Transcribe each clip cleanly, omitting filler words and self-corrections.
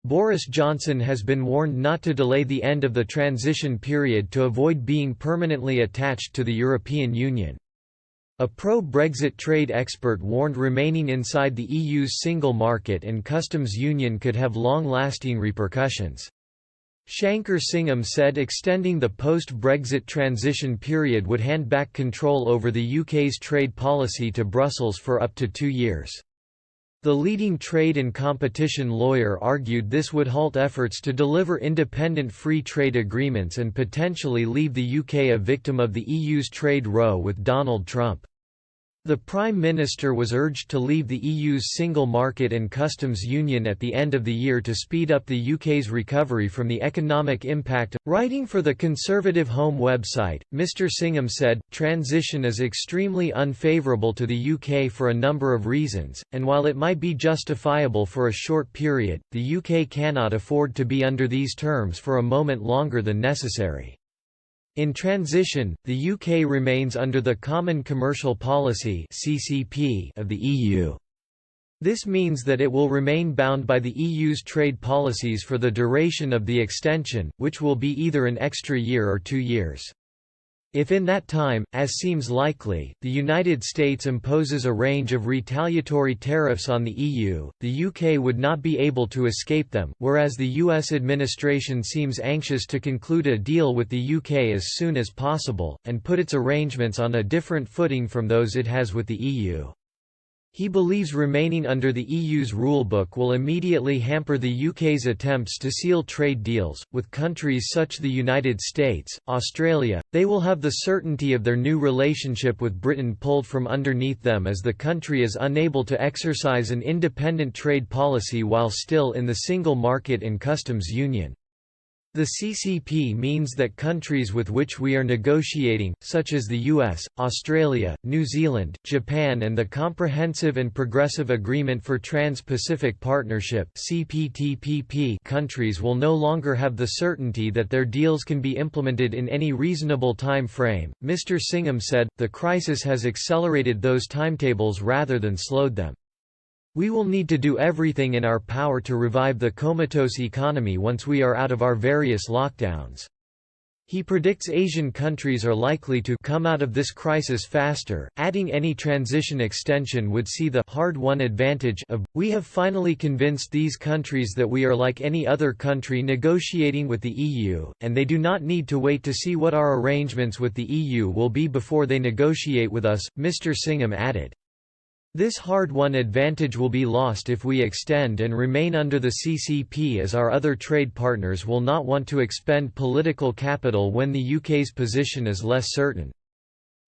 Boris Johnson has been warned not to delay the end of the transition period to avoid being permanently attached to the European Union. A pro-Brexit trade expert warned remaining inside the EU's single market and customs union could have long-lasting repercussions. Shankar Singham said extending the post-Brexit transition period would hand back control over the UK's trade policy to Brussels for up to 2 years. The leading trade and competition lawyer argued this would halt efforts to deliver independent free trade agreements and potentially leave the UK a victim of the EU's trade row with Donald Trump. The Prime Minister was urged to leave the EU's single market and customs union at the end of the year to speed up the UK's recovery from the economic impact. Writing for the Conservative Home website, Mr Singham said, "Transition is extremely unfavourable to the UK for a number of reasons, and while it might be justifiable for a short period, the UK cannot afford to be under these terms for a moment longer than necessary. In transition, the UK remains under the Common Commercial Policy (CCP) of the EU. This means that it will remain bound by the EU's trade policies for the duration of the extension, which will be either an extra year or 2 years. If in that time, as seems likely, the United States imposes a range of retaliatory tariffs on the EU, the UK would not be able to escape them, whereas the US administration seems anxious to conclude a deal with the UK as soon as possible, and put its arrangements on a different footing from those it has with the EU. He believes remaining under the EU's rulebook will immediately hamper the UK's attempts to seal trade deals with countries such as the United States, Australia. They will have the certainty of their new relationship with Britain pulled from underneath them as the country is unable to exercise an independent trade policy while still in the single market and customs union. The CCP means that countries with which we are negotiating, such as the US, Australia, New Zealand, Japan and the Comprehensive and Progressive Agreement for Trans-Pacific Partnership (CPTPP) countries will no longer have the certainty that their deals can be implemented in any reasonable time frame. Mr Singham said, "The crisis has accelerated those timetables rather than slowed them. We will need to do everything in our power to revive the comatose economy once we are out of our various lockdowns." He predicts Asian countries are likely to come out of this crisis faster, adding any transition extension would see the hard-won advantage of, "We have finally convinced these countries that we are like any other country negotiating with the EU, and they do not need to wait to see what our arrangements with the EU will be before they negotiate with us," Mr Singham added. This hard-won advantage will be lost if we extend and remain under the CCP, as our other trade partners will not want to expend political capital when the UK's position is less certain.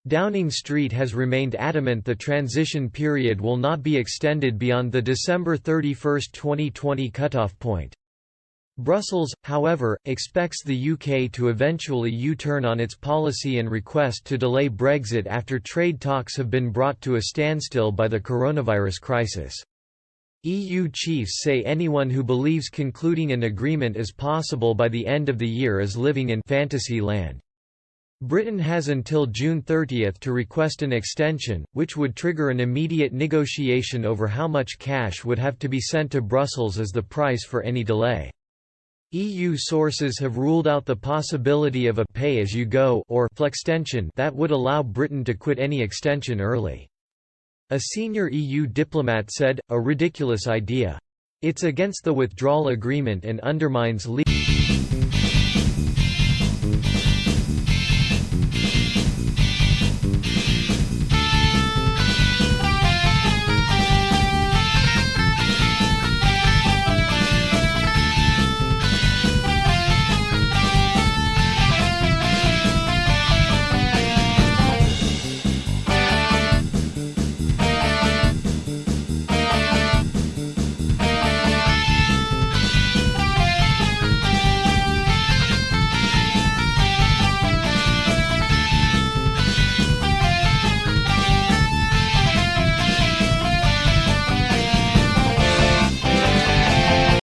Downing Street has remained adamant the transition period will not be extended beyond the December 31, 2020 cutoff point. Brussels, however, expects the UK to eventually U-turn on its policy and request to delay Brexit after trade talks have been brought to a standstill by the coronavirus crisis. EU chiefs say anyone who believes concluding an agreement is possible by the end of the year is living in fantasy land. Britain has until June 30 to request an extension, which would trigger an immediate negotiation over how much cash would have to be sent to Brussels as the price for any delay. EU sources have ruled out the possibility of a pay-as-you-go or flextension that would allow Britain to quit any extension early. A senior EU diplomat said, "A ridiculous idea. It's against the withdrawal agreement and undermines legal